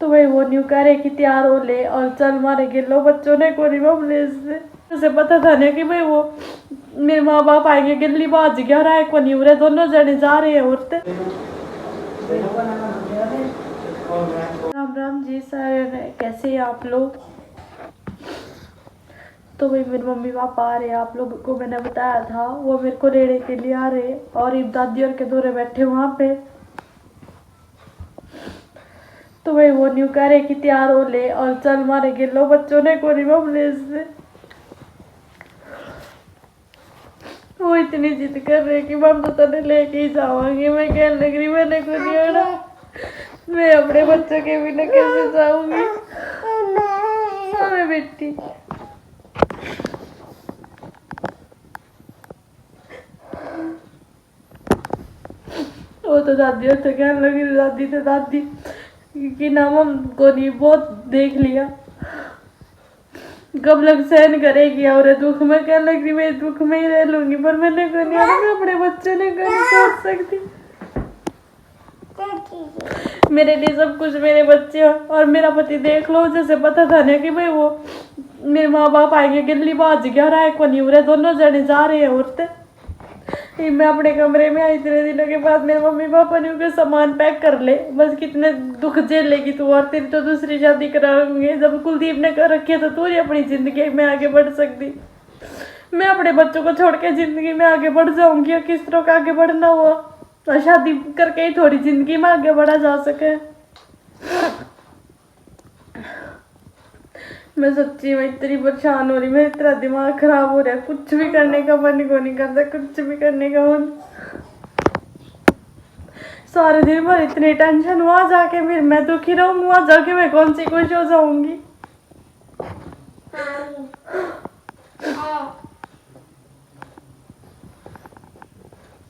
तो वही वो न्यू कह रहे कि तैयार हो ले और चल मारे गिलो बच्चों ने को रिमोवले से पता था ना कि भाई वो मेरे माँ बाप आएंगे गिल्ली बाज गया रहा है को नहीं रहे दोनों जने जा रहे हैं औरतें। राम राम जी सर, कैसे हैं आप लोग। तो भाई मेरे मम्मी पापा आ रहे हैं, आप लोगों को मैंने बताया था, वो मेरे को लेने के लिए आ रहे हैं और एक दादी और के दौरे बैठे वहाँ पे। तो भाई वो न्यू कह रहे कि तैयार हो ले और चल मारे गिलो बच्चों ने को रिमोवले से वो इतनी जिद कर रहे कि हम तो तने लेके ही जावांगे। मैं कहने लग रही मैंने को नहीं आना, मैं अपने बच्चों के बिना कैसे जाऊंगी। हमें बेटी वो तो दादी और तो कहने लगी, दादी तो दादी कि नाम हमको नहीं बहुत देख लिया कब लग सहन करेगी और दुख में कहने लगी मैं दुख में ही रह लूंगी, पर मैंने को नहीं आना, मैं अपने बच्चे ने को नहीं छोड़ सकती। मेरे लिए सब कुछ मेरे बच्चे और मेरा पति देख लो। जैसे पता था ना कि भाई वो मेरे माँ बाप आएंगे गिल्ली बाज गया रहा है को नहीं रहे दोनों जने जा रहे हैं औरतें। मैं अपने कमरे में आई इतने दिनों के बाद मेरे मम्मी पापा ने उनके सामान पैक कर ले, बस कितने दुख झेल लेगी तू और तेरी तो दूसरी शादी कराऊंगी। जब कुलदीप ने कर रखी है तो तू ही अपनी जिंदगी में आगे बढ़ सकती। मैं अपने बच्चों को छोड़ के जिंदगी में आगे बढ़ जाऊंगी और किस तरह का आगे बढ़ना हुआ, और शादी करके ही थोड़ी जिंदगी में आगे बढ़ा जा सके। मैं सच्ची में इतनी परेशान हो रही, मेरा इतना दिमाग खराब हो रहा है, कुछ भी करने का मन को नहीं करता, कुछ भी करने का मन। सारे दिन भर इतनी टेंशन, वहां जाके फिर मैं दुखी रहूंगी, वहां जाके मैं कौन सी खुश हो जाऊंगी।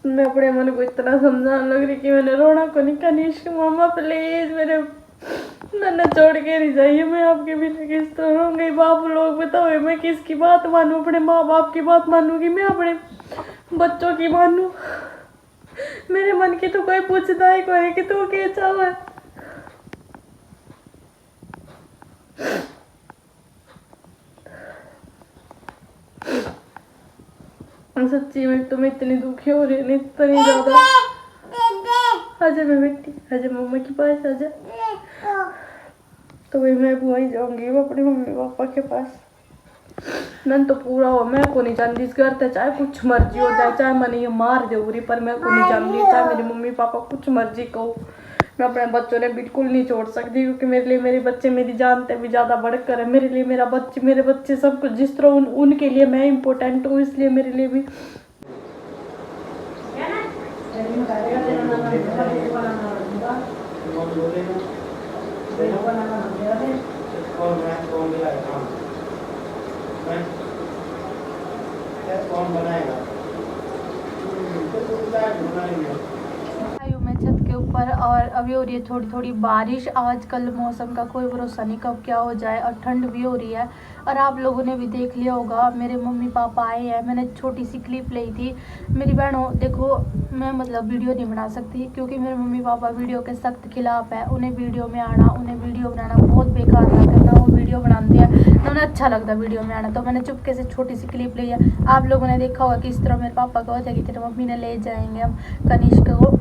मैं अपने मन को इतना समझाने लग रही कि मैंने रोना को नहीं। कनिष्क मामा प्लीज मैंने छोड़ के नहीं जाइए, मैं आपके बिना किस तरह रहूंगी। बाप लोग बताओ मैं किसकी बात मानूं, अपने माँ बाप की बात मानूंगी, मैं अपने बच्चों की मानूं। मेरे मन की तो कोई पूछता ही कोई कि तू क्या चाह है। सच्ची में तुम इतनी दुखी हो रही है, इतनी ज्यादा। आजा मैं बेटी, आजा मम्मा के पास आजा। तो भाई मैं वहीं जाऊंगी अपने मम्मी पापा के पास। मैंने तो पूरा हो, मैं को नहीं जानती इस घर, चाहे कुछ मर्जी हो जाए, चाहे मैंने ये मार दे उरी, पर मैं को नहीं जानती, चाहे मेरे मम्मी पापा कुछ मर्जी कहो, मैं अपने बच्चों ने बिल्कुल नहीं छोड़ सकती। क्योंकि मेरे लिए मेरे बच्चे मेरी जान से भी ज़्यादा बढ़कर है। मेरे लिए मेरे बच्चे सब कुछ, जिस तरह उनके लिए मैं इम्पोर्टेंट हूँ, इसलिए मेरे लिए भी कौन बनाएगा? मैं छत के ऊपर, और अभी हो रही है थोड़ी थोड़ी बारिश। आजकल मौसम का कोई भरोसा नहीं कब क्या हो जाए, और ठंड भी हो रही है। और आप लोगों ने भी देख लिया होगा, मेरे मम्मी पापा आए हैं। मैंने छोटी सी क्लिप ली थी। मेरी बहनों देखो, मैं मतलब वीडियो नहीं बना सकती क्योंकि मेरे मम्मी पापा वीडियो के सख्त खिलाफ है। उन्हें वीडियो में आना, उन्हें वीडियो बनाना बहुत बेकार लगता है, ना वो वीडियो बनाते हैं ना उन्हें अच्छा लगता वीडियो में आना। तो मैंने चुपके से छोटी सी क्लिप ली है। आप लोगों ने देखा होगा किस तरह मेरे पापा का होता है कि तेरे मम्मी ने ले जाएंगे हम कनिष्क को।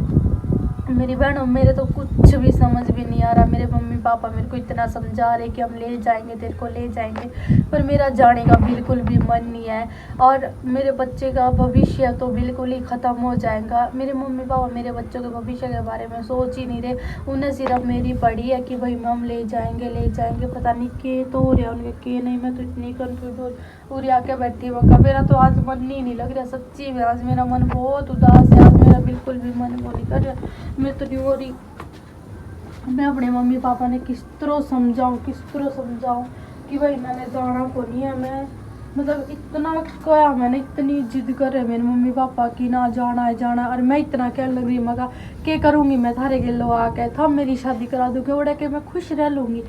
मेरी बहनों मेरे तो कुछ भी समझ भी नहीं आ रहा। मेरे मम्मी पापा मेरे को इतना समझा रहे कि हम ले जाएंगे, तेरे को ले जाएंगे, पर मेरा जाने का बिल्कुल भी मन नहीं है। और मेरे बच्चे का भविष्य तो बिल्कुल ही ख़त्म हो जाएगा। मेरे मम्मी पापा मेरे बच्चों के भविष्य के बारे में सोच ही नहीं रहे। उन्हें सिर्फ मेरी पड़ी है कि भाई हम ले जाएंगे ले जाएंगे। पता नहीं के तो हो रहा उनके के नहीं। मैं तो इतनी कन्फ्यूज हो पूरी आके बैठी वका। मेरा तो आज मन ही नहीं लग रहा सच्ची में। आज मेरा मन बहुत उदास है। आज मेरा बिल्कुल भी मन वो नहीं कर रहा। मैं तो नहीं हो रही। मैं अपने मम्मी पापा ने किस तरह समझाऊँ कि भाई मैंने जाना को नहीं है। मैं मतलब इतना क्या, मैंने इतनी जिद कर रहे मेरे मम्मी पापा की ना जाना है जाना। और मैं इतना कहने लग रही मगा के करूँगी मैं थारे के लो आके था मेरी शादी करा दूँगी उड़ा के मैं खुश रह लूँगी।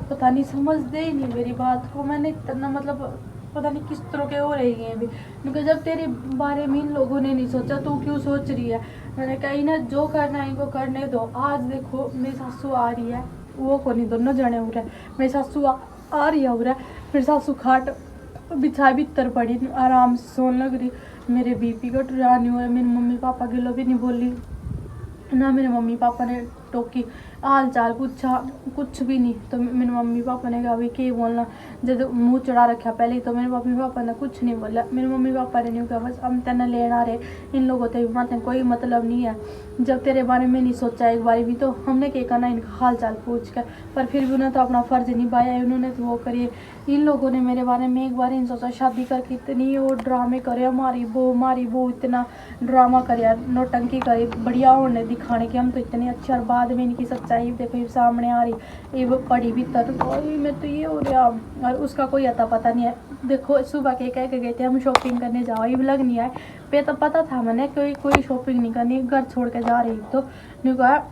पता नहीं समझते ही नहीं मेरी बात को। मैंने इतना मतलब पता नहीं किस तरह के हो रही हैं अभी, क्योंकि जब तेरे बारे में इन लोगों ने नहीं सोचा तो क्यों सोच रही है। मैंने कही ना जो करना है इनको करने दो। आज देखो मेरी सासू आ रही है, वो को नहीं दोनों जने हो रहे। मेरी सासू आ रही हो रहा है, मेरी सासू खाट बिछाई भीतर पड़ी आराम से सोने लग रही। मेरे बीपी घट रहा नहीं हो रहा। मेरी मम्मी पापा के लो भी नहीं बोली ना, मेरे मम्मी पापा ने टोकी हाल चाल पूछा कुछ भी नहीं। तो मेरे मम्मी पापा ने कहा भाई क्या बोलना, जब मुंह चढ़ा रखा पहले ही। तो मेरे मम्मी पापा ने कुछ नहीं बोला। मेरे मम्मी पापा ने नहीं कहा बस हम तेना लेना रहे, इन लोगों से भी कोई मतलब नहीं है। जब तेरे बारे में नहीं सोचा एक बार भी तो हमने क्या करना इनका हाल चाल पूछ कर। पर फिर भी उन्होंने तो अपना फ़र्ज निभाया है, उन्होंने तो वो करिए। इन लोगों ने मेरे बारे में एक बार नहीं सोचा। शादी करके इतनी वो ड्रामे करे, हमारी वो इतना ड्रामा करे, नौटंकी करे, बढ़िया होने दिखाने की हम तो इतने अच्छे, और बाद में इनकी सच्चाई देखो ये सामने आ रही। ये वो पड़ी भीतर में तो ये हो गया, और उसका कोई अता पता नहीं है। देखो सुबह के कह के गए थे हम शॉपिंग करने जाओ, ये लग नहीं आए पे तो पता था मैंने कोई शॉपिंग नहीं करनी, घर छोड़ के जा रही। तो नहीं कहा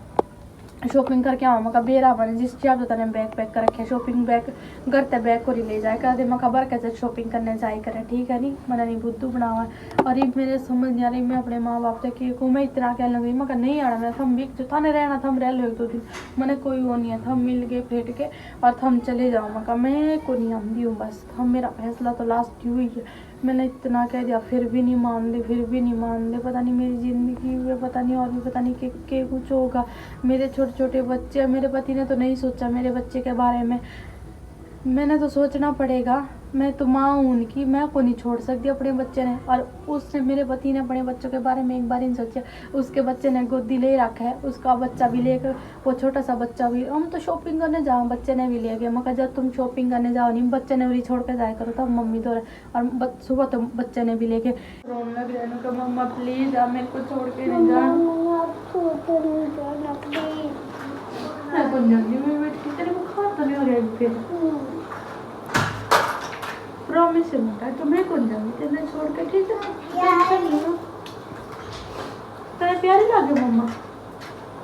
शॉपिंग करके आवा मका बेरा बने जिस चाह तो बैग पैक कर रखे, शॉपिंग बैग घर ते बैग को ले जाए कर दे मका भर के शॉपिंग करने जाए करे, ठीक है नहीं मैंने नहीं बुद्धू बनावा। और ये मेरे समझ नहीं आ रही, मैं अपने माँ बाप से कि को मैं इतना क्या लग रही मका नहीं आना, मैं थम भी जो थाने रहना थम रह लो 2 दिन, मैंने कोई वो नहीं है, थम मिल गए फेट के और थम चले जाओ मका मैं को नहीं आती हूँ बस, हम मेरा फैसला तो लास्ट हुई है। मैंने इतना कह दिया फिर भी नहीं मान दे, पता नहीं मेरी ज़िंदगी में पता नहीं और भी पता नहीं के कुछ होगा। मेरे छोटे छोटे बच्चे, मेरे पति ने तो नहीं सोचा मेरे बच्चे के बारे में, मैंने तो सोचना पड़ेगा। मैं तो माँ हूँ उनकी, मैं को नहीं छोड़ सकती अपने बच्चे ने। और उसने मेरे पति ने अपने बच्चों के बारे में एक बार ही सोचा, उसके बच्चे ने गोदी ले रखा है, उसका बच्चा भी लेकर, वो छोटा सा बच्चा भी, हम तो शॉपिंग करने जाओ बच्चे ने भी ले गए। मैं कहा जब तुम शॉपिंग करने जाओ नहीं बच्चे ने भी छोड़ कर जाया करो, तब मम्मी तो और सुबह तो बच्चे ने भी लेके रोने लग रहे का मम्मा प्लीज आप मेरे को छोड़ के नहीं जाना, मैं कौन जाऊँगी, मैं बैठ के तेरे बुखार तो नहीं हो रहा फिर प्रॉमिस है बेटा, तो मैं कौन जाऊँगी तेरे छोड़ के, ठीक है टेंशन नहीं लो। तेरे प्यारे लगे मम्मा,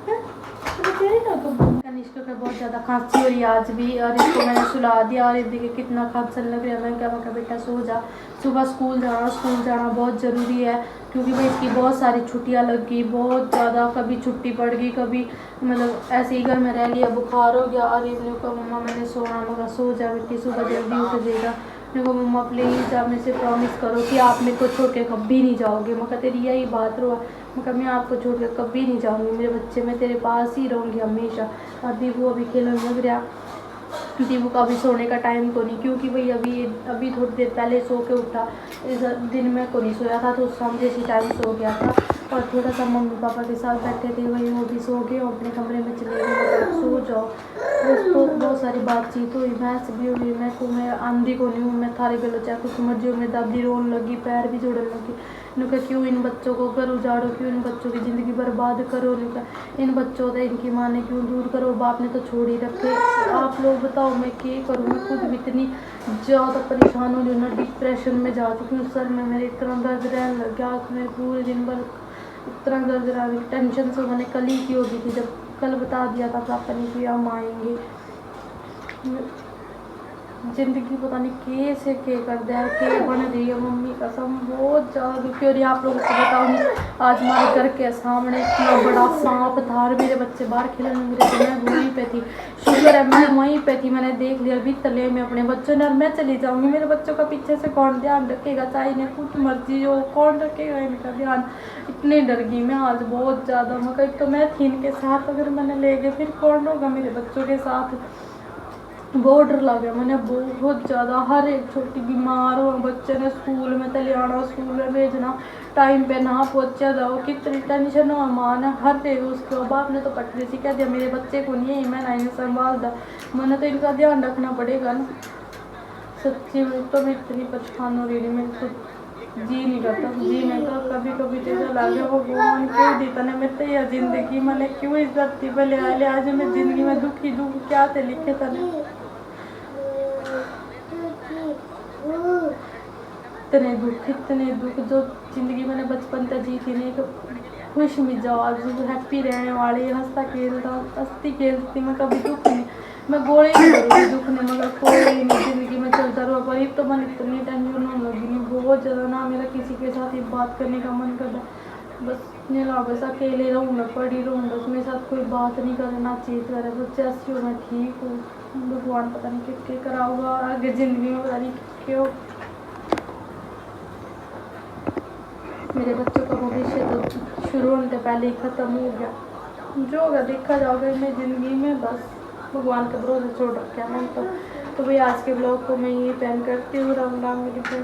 तेरे प्यारे लगे। कनिष्क का बहुत ज़्यादा खांसी हो रही है आज भी, और इसको मैंने सुला दिया और देखिए कितना खांसा लग रहा है। मैं क्या बेटा सो जा, सुबह स्कूल जाना बहुत ज़रूरी है, क्योंकि भाई इसकी बहुत सारी छुट्टियां लग गई, बहुत ज़्यादा, कभी छुट्टी पड़ गई, कभी मतलब ऐसे ही घर में रह लिया, बुखार हो गया। और इन लोग को मम्मा मैंने सोना, मगर सो जा बेटी सुबह जल्दी उठ जाएगा। मेरे को मम्मा प्लीज़ आप मेरे से प्रॉमिस करो कि आप मेरे को छोड़ के कभी नहीं जाओगे। मैं तेरी यही बात रहा, मैं आपको छोड़ के कभी नहीं जाऊँगी, मेरे बच्चे मैं तेरे पास ही रहूँगी हमेशा। और दीपू अभी खेलने लग रहा, दीपू का अभी सोने का टाइम तो नहीं, क्योंकि भाई अभी थोड़ी देर पहले सो के उठा, इस दिन में को नहीं सोया था तो शाम जैसी टाइम सो गया था। और थोड़ा सा मम्मी पापा के साथ बैठे थे, वही वो भी सो गए, अपने कमरे में चले गए, सो जाओ। दोस्तों बहुत सारी बातचीत हुई, मैच भी हुई, मैं आंधी को नहीं हूँ, मैं थारे गलो चाहे कुछ मर्जी हो, मेरी दादी रोने लगी, पैर भी जोड़ने लगी। उनका क्यों इन बच्चों को घर उजाड़ो, क्यों इन बच्चों की ज़िंदगी बर्बाद करो, उनका इन बच्चों से इनकी माँ ने क्यों दूर करो, बाप ने तो छोड़ ही रखे। आप लोग बताओ मैं क्या करूँ, मैं खुद भी इतनी ज़्यादा परेशान हो रही हूँ ना, डिप्रेशन में जा चुकी हूँ। सर में मेरे इतना दर्द रहने लग गया, मैं पूरे दिन भर इतना दर्द रहा, टेंशन से मैंने कल ही की होगी थी, जब कल बता दिया था पापा ने कि हम आएंगे। ज़िंदगी पता नहीं कैसे के कर दिया, के बन रही है मम्मी कसम, बहुत ज़्यादा दुखी हो रही है। आप लोगों को बताऊँगी आज हमारे घर के सामने इतना बड़ा सांप था, मेरे बच्चे बाहर खेलने लग रहे थे, मैं वहीं पे थी, शुक्र है मैं वहीं पे थी, मैंने देख लिया भी तले में अपने बच्चों ने, और मैं चली जाऊँगी, मेरे बच्चों का पीछे से कौन ध्यान रखेगा, चाहे इन्हें कुछ मर्जी हो कौन रखेगा इनका ध्यान। इतनी डर गई मैं आज बहुत ज़्यादा, मगर तो मैं थी इनके साथ, अगर मैंने ले गए फिर कौन होगा मेरे बच्चों के साथ, बहुत डर लग गया मैंने बहुत ज़्यादा। हर एक छोटी बीमार हो, बच्चे ने स्कूल में तले आना, स्कूल में भेजना, टाइम पे ना पहुँचा जाओ, कितनी टेंशन हो मान है हर एक। उसके बाप ने तो पटरी से कह दिया मेरे बच्चे को नहीं है, मैं ना इन्हें संभाल दा, मैंने तो इनका ध्यान रखना पड़ेगा ना। सच्ची में तो मैं इतनी परेशान हो रही थी, मैं तो जी नहीं करता, जी नहीं तो कभी कभी तो लगे भगवान क्यों देता ने मैं तो यह ज़िंदगी मैंने क्यों इस धरती पर ले आए, आज मैं ज़िंदगी में दुखी क्या थे लिखे था इतने दुख जो ज़िंदगी मैंने बचपन तक जी थी नहीं, तो खुश मिजाज हैप्पी रहने वाले, हंसती खेलती, मैं कभी दुख नहीं, मैं गोले नहीं करूँगी दुख नहीं, मगर कोई नहीं ज़िंदगी में चलता रहा। पर तो मन इतनी टेंशन होने लगी नहीं बहुत ज़्यादा ना, मेरा किसी के साथ ही बात करने का मन करता, बस नहीं ना, बस अकेले रहूँ, मैं पड़ी रहूँ, बस मेरे साथ कोई बात नहीं करे, ना चीत करे, बस जैसी हूँ मैं ठीक हूँ। भगवान पता नहीं क्या कराऊंगा आगे ज़िंदगी में, पता नहीं क्यों। मेरे बच्चों का भविष्य तो शुरू होने से पहले ही ख़त्म हो गया। जो होगा देखा जाओगे मेरी ज़िंदगी में, बस भगवान के भरोसे छोड़ रखा है मैंने तो। भाई आज के ब्लॉग को मैं ये पेन करती हूँ। राम राम मेरी बहन।